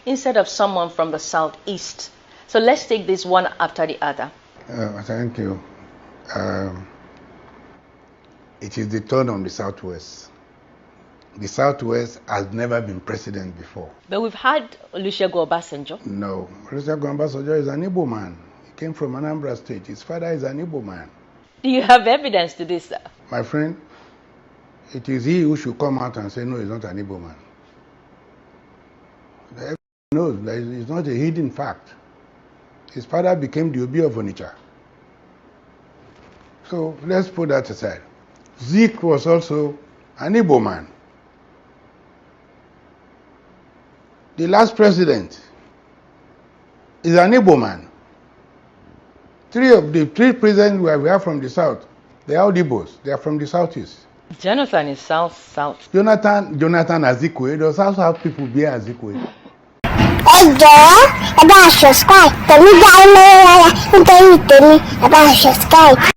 instead of someone from the southeast. So let's take this one after the other. Thank you. It is the turn on the southwest. The southwest has never been president before. But we've had Olusegun Obasanjo. No, Olusegun Obasanjo is an Igbo man. He came from Anambra State. His father is an Igbo man. Do you have evidence to this, sir? My friend, it is he who should come out and say, no, he's not an Igbo man. Everyone knows that it's not a hidden fact. His father became the Obi of Onitsha. So let's put that aside. Zeke was also an Igbo man. The last president is an Igbo man. Three of the three presidents we have from the south, they are all Igbos. They are from the southeast. Jonathan is south. Jonathan Azikwe does also have people bear Azikwe. Ẹ bá subscribe, tẹ̀mí dá iná rárá nítorí tèmi, ẹ bá subscribe.